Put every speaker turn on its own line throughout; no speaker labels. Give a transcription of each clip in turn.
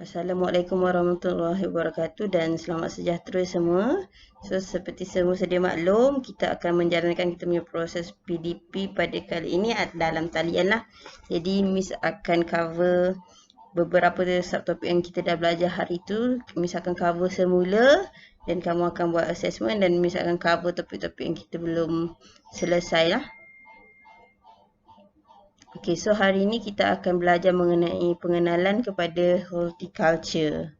Assalamualaikum warahmatullahi wabarakatuh dan selamat sejahtera semua. So, seperti semua sedia maklum, kita akan menjalankan kita punya proses PDP pada kali ini dalam talian lah. Jadi, Miss akan cover beberapa subtopik yang kita dah belajar hari tu. Miss akan cover semula dan kamu akan buat assessment dan Miss akan cover topik-topik yang kita belum selesai lah. Okey, so hari ini kita akan belajar mengenai pengenalan kepada horticulture.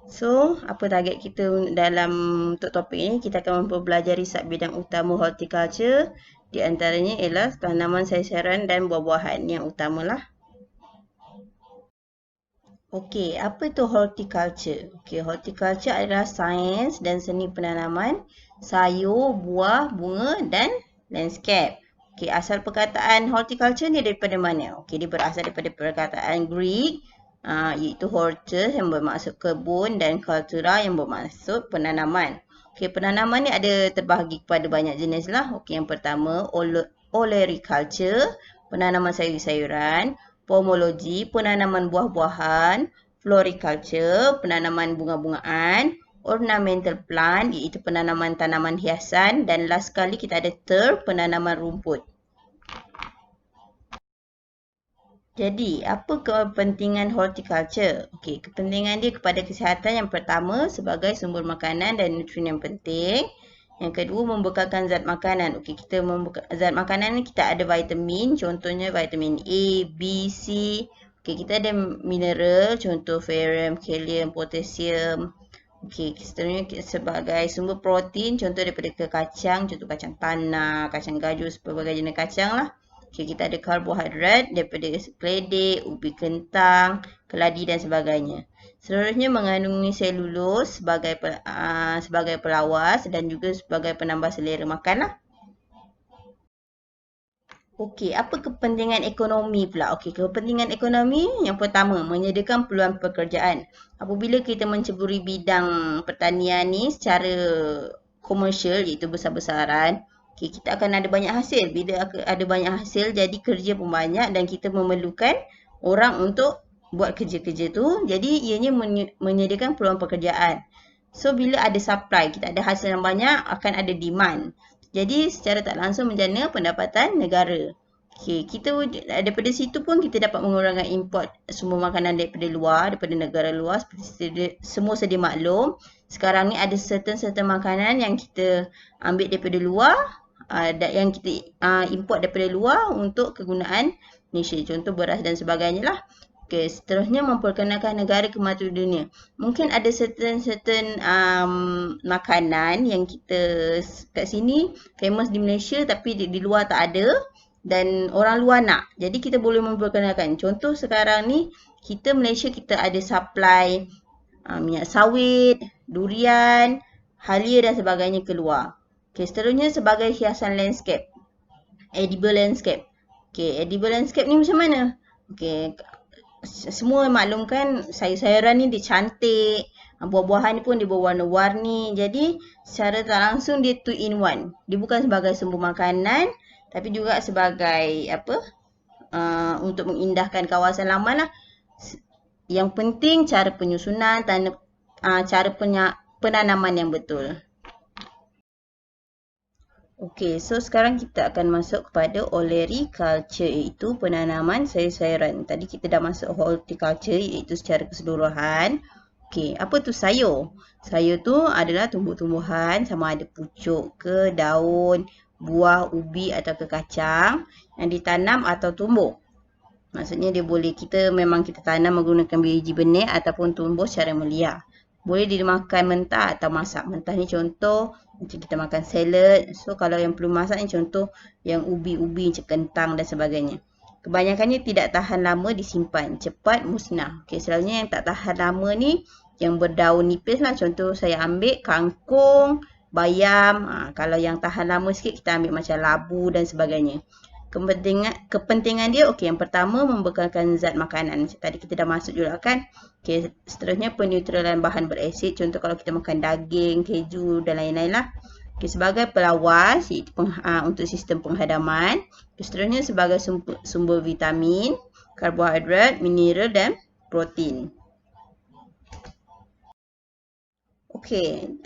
So, apa target kita dalam untuk topik ini? Kita akan mempelajari sub-bidang utama horticulture. Di antaranya ialah tanaman sayur-sayuran dan buah-buahan yang utamalah. Okey, apa itu horticulture? Okey, horticulture adalah sains dan seni penanaman sayur, buah, bunga dan landscape. Okey, asal perkataan horticulture ni daripada mana? Okey, dia berasal daripada perkataan Greek iaitu hortus yang bermaksud kebun dan cultura yang bermaksud penanaman. Okey, penanaman ni ada terbahagi kepada banyak jenis lah. Okey, yang pertama olericulture, penanaman sayur-sayuran, pomologi, penanaman buah-buahan, floriculture, penanaman bunga-bungaan, ornamental plant iaitu penanaman tanaman hiasan dan last sekali kita ada penanaman rumput. Jadi, apa kepentingan horticulture? Okey, kepentingan dia kepada kesihatan yang pertama sebagai sumber makanan dan nutrien yang penting. Yang kedua, membekalkan zat makanan. Okey, kita zat makanan ni kita ada vitamin, contohnya vitamin A, B, C. Okey, kita ada mineral, contoh ferrum, kalium, potasium. Okey, seterusnya sebagai sumber protein, contoh daripada kacang, contoh kacang tanah, kacang gajus, pelbagai jenis kacang lah. Okey, kita ada karbohidrat daripada keledek, ubi kentang, keladi dan sebagainya. Seterusnya mengandungi selulus sebagai pelawas dan juga sebagai penambah selera makan lah. Okey, apa kepentingan ekonomi pula? Okey, kepentingan ekonomi yang pertama, menyediakan peluang pekerjaan. Apabila kita menceburi bidang pertanian ni secara komersial iaitu besar-besaran, okey, kita akan ada banyak hasil. Bila ada banyak hasil, jadi kerja pun banyak dan kita memerlukan orang untuk buat kerja-kerja tu. Jadi, ianya menyediakan peluang pekerjaan. So, bila ada supply, kita ada hasil yang banyak, akan ada demand. Jadi, secara tak langsung menjana pendapatan negara. Okey, kita daripada situ pun kita dapat mengurangkan import sumber makanan daripada luar, daripada negara luar. Seperti semua sedia maklum, sekarang ni ada certain makanan yang kita ambil daripada luar, yang kita import daripada luar untuk kegunaan Malaysia. Contoh beras dan sebagainya lah. Okey, seterusnya memperkenalkan negara ke mata dunia. Mungkin ada certain makanan yang kita kat sini famous di Malaysia tapi di luar tak ada dan orang luar nak. Jadi kita boleh memperkenalkan. Contoh sekarang ni kita Malaysia kita ada supply minyak sawit, durian, halia dan sebagainya keluar. Okey, seterusnya sebagai hiasan landscape. Edible landscape. Okey, edible landscape ni macam mana? Okey, semua maklumkan sayur-sayuran ni dia cantik, buah-buahan ni pun dia berwarna-warni. Jadi secara tak langsung dia 2 in 1. Dia bukan sebagai sumber makanan tapi juga sebagai untuk mengindahkan kawasan laman lah. Yang penting cara penyusunan, cara penanaman yang betul. Okey, so sekarang kita akan masuk kepada olericulture iaitu penanaman sayur-sayuran. Tadi kita dah masuk horticulture iaitu secara keseluruhan. Okey, apa tu sayur? Sayur tu adalah tumbuh-tumbuhan sama ada pucuk ke daun, buah, ubi atau ke kacang yang ditanam atau tumbuh. Maksudnya dia boleh memang kita tanam menggunakan biji benih ataupun tumbuh secara meliar. Boleh dimakan mentah atau masak. Mentah ni contoh macam kita makan salad. So kalau yang perlu masak ni contoh yang ubi-ubi macam kentang dan sebagainya. Kebanyakannya tidak tahan lama disimpan, cepat musnah. Okey, selalunya yang tak tahan lama ni yang berdaun nipis lah. Contoh saya ambil kangkung, bayam. Kalau yang tahan lama sikit kita ambil macam labu dan sebagainya. Kepentingan dia, okey, yang pertama membekalkan zat makanan. Macam tadi kita dah masuk juga kan. Okey, seterusnya peneutralan bahan berasid. Contoh kalau kita makan daging, keju dan lain-lain lah. Okey, sebagai pelawas iaitu untuk sistem penghadaman. Seterusnya sebagai sumber vitamin. karbohidrat, mineral dan protein. Okey,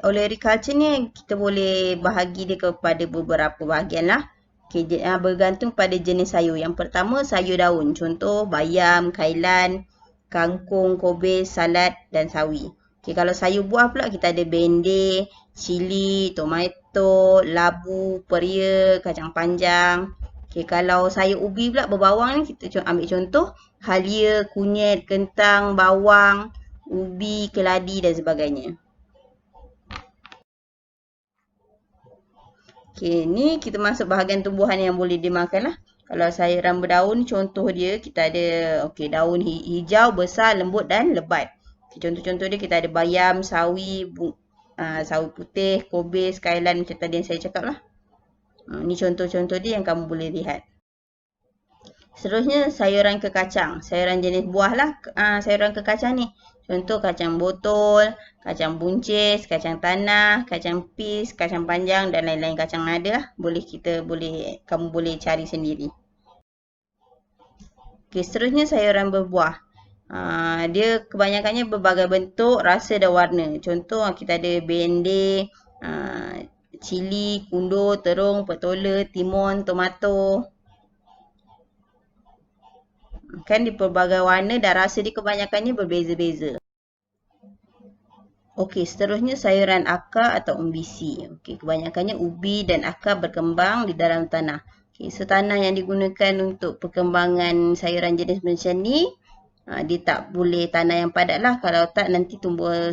olericulture ni kita boleh bahagi dia kepada beberapa bahagian lah. Okey, bergantung pada jenis sayur. Yang pertama, sayur daun. Contoh, bayam, kailan, kangkung, kobis, salad dan sawi. Okey, kalau sayur buah pula, kita ada bendir, cili, tomato, labu, peria, kacang panjang. Okey, kalau sayur ubi pula berbawang ni, kita ambil contoh, halia, kunyit, kentang, bawang, ubi, keladi dan sebagainya. Okey, ni kita masuk bahagian tumbuhan yang boleh dimakan lah. Kalau sayuran berdaun, contoh dia kita ada daun hijau, besar, lembut dan lebat. Okay, contoh-contoh dia kita ada bayam, sawi, sawi putih, kobis, kailan macam tadi yang saya cakap lah. Ni contoh-contoh dia yang kamu boleh lihat. Seterusnya sayuran kekacang. Sayuran jenis buah lah sayuran kekacang ni. Contoh kacang botol, kacang buncis, kacang tanah, kacang pis, kacang panjang dan lain-lain kacang ada lah. Kamu boleh cari sendiri. Okey, seterusnya sayuran berbuah. Dia kebanyakannya berbagai bentuk, rasa dan warna. Contoh kita ada bendir, cili, kundur, terung, petola, timun, tomato. Kan di pelbagai warna dan rasa dia kebanyakannya berbeza-beza. Okey, seterusnya sayuran akar atau umbisi. Okey, kebanyakannya ubi dan akar berkembang di dalam tanah. Okey, so tanah yang digunakan untuk perkembangan sayuran jenis macam ni, dia tak boleh tanah yang padat lah. Kalau tak nanti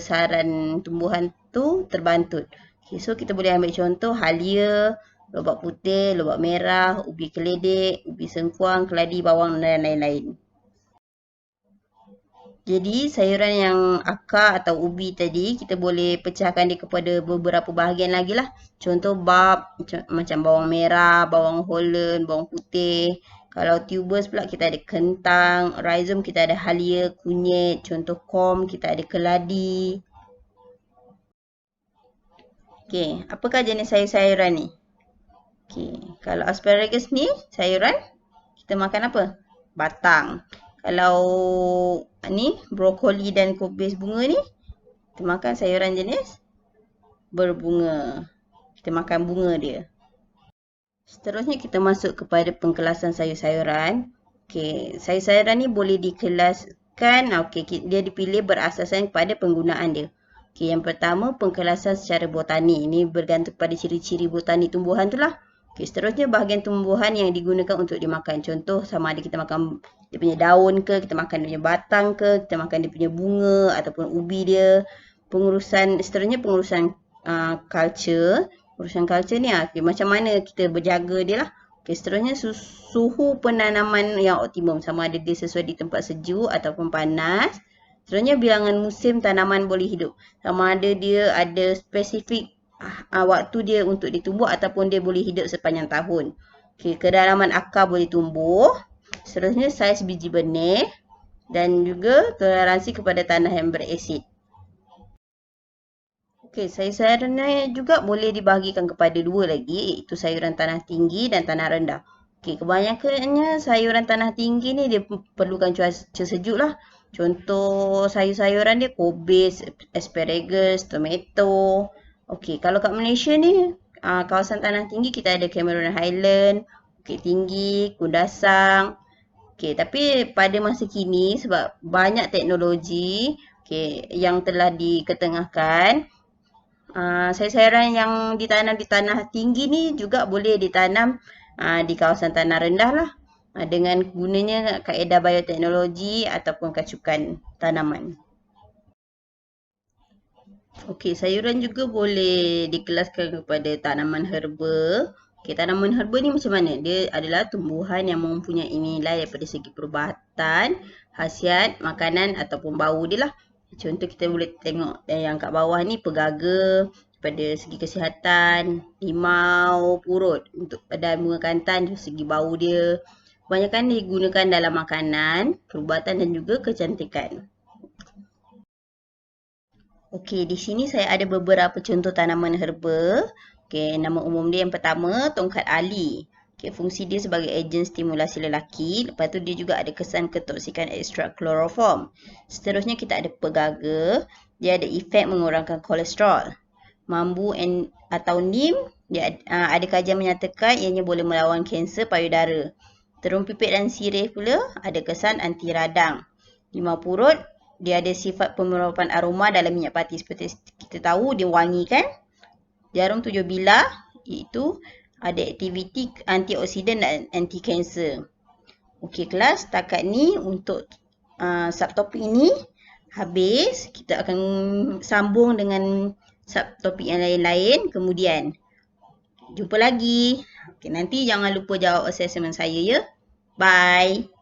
saran tumbuhan tu terbantut. Okey, so kita boleh ambil contoh halia, lobak putih, lobak merah, ubi keledek, ubi sengkuang, keladi, bawang dan lain-lain. Jadi sayuran yang akar atau ubi tadi kita boleh pecahkan dia kepada beberapa bahagian lagi lah. Contoh macam bawang merah, bawang holland, bawang putih. Kalau tubers pula kita ada kentang, rhizome kita ada halia, kunyit. Contoh kom kita ada keladi. Okey, apakah jenis sayur-sayuran ni? Okey, kalau asparagus ni sayuran, kita makan apa? Batang. Kalau ni brokoli dan kubis bunga ni, kita makan sayuran jenis berbunga. Kita makan bunga dia. Seterusnya kita masuk kepada pengkelasan sayur-sayuran. Okey, sayur-sayuran ni boleh dikelaskan, dia dipilih berasaskan kepada penggunaan dia. Okey, yang pertama pengkelasan secara botani. Ini bergantung pada ciri-ciri botani tumbuhan tu lah. Okey, seterusnya bahagian tumbuhan yang digunakan untuk dimakan. Contoh sama ada kita makan dia punya daun ke, kita makan dia punya batang ke, kita makan dia punya bunga ataupun ubi dia. Seterusnya pengurusan culture. Urusan culture ni macam mana kita berjaga dia lah. Okey, seterusnya suhu penanaman yang optimum. Sama ada dia sesuai di tempat sejuk ataupun panas. Seterusnya bilangan musim tanaman boleh hidup. Sama ada dia ada spesifik waktu dia untuk ditumbuh ataupun dia boleh hidup sepanjang tahun. Okey, kedalaman akar boleh tumbuh. Seterusnya saiz biji benih dan juga toleransi kepada tanah yang berasid. Okey, sayur-sayuran juga boleh dibahagikan kepada dua lagi, iaitu sayuran tanah tinggi dan tanah rendah. Okey, kebanyakannya sayuran tanah tinggi ni dia perlukan cuaca sejuk lah. Contoh sayur-sayuran dia kobis, asparagus, tomato. Okey, kalau kat Malaysia ni, kawasan tanah tinggi kita ada Cameron Highland, Bukit Tinggi, Kundasang. Okey, tapi pada masa kini sebab banyak teknologi yang telah diketengahkan, sayur-sayuran yang ditanam di tanah tinggi ni juga boleh ditanam di kawasan tanah rendah lah. Dengan gunanya kaedah bioteknologi ataupun kacukan tanaman. Okey, sayuran juga boleh dikelaskan kepada tanaman herba. Okey, tanaman herba ni macam mana? Dia adalah tumbuhan yang mempunyai nilai daripada segi perubatan, khasiat, makanan ataupun bau dia lah. Contoh kita boleh tengok yang kat bawah ni pegaga pada segi kesihatan, limau, purut untuk dan bunga kantan dari segi bau dia. Kebanyakan digunakan dalam makanan, perubatan dan juga kecantikan. Okey, di sini saya ada beberapa contoh tanaman herba. Okey, nama umum dia yang pertama, tongkat ali. Okay, fungsi dia sebagai ejen stimulasi lelaki. Lepas tu dia juga ada kesan ketoksikan ekstra kloroform. Seterusnya kita ada pegaga. Dia ada efek mengurangkan kolesterol. Mambu atau NIM, dia ada kajian menyatakan ianya boleh melawan kanser payudara. Terung pipit dan sirih pula ada kesan anti radang. Limau purut, dia ada sifat pemerapan aroma dalam minyak pati. Seperti kita tahu, dia wangi kan? Jarum 7 bilah, iaitu ada aktiviti antioksidan dan anti-kanser. Okey kelas, setakat ni untuk subtopik ini habis. Kita akan sambung dengan subtopik yang lain-lain kemudian. Jumpa lagi. Okey, nanti jangan lupa jawab assessment saya ya. Bye.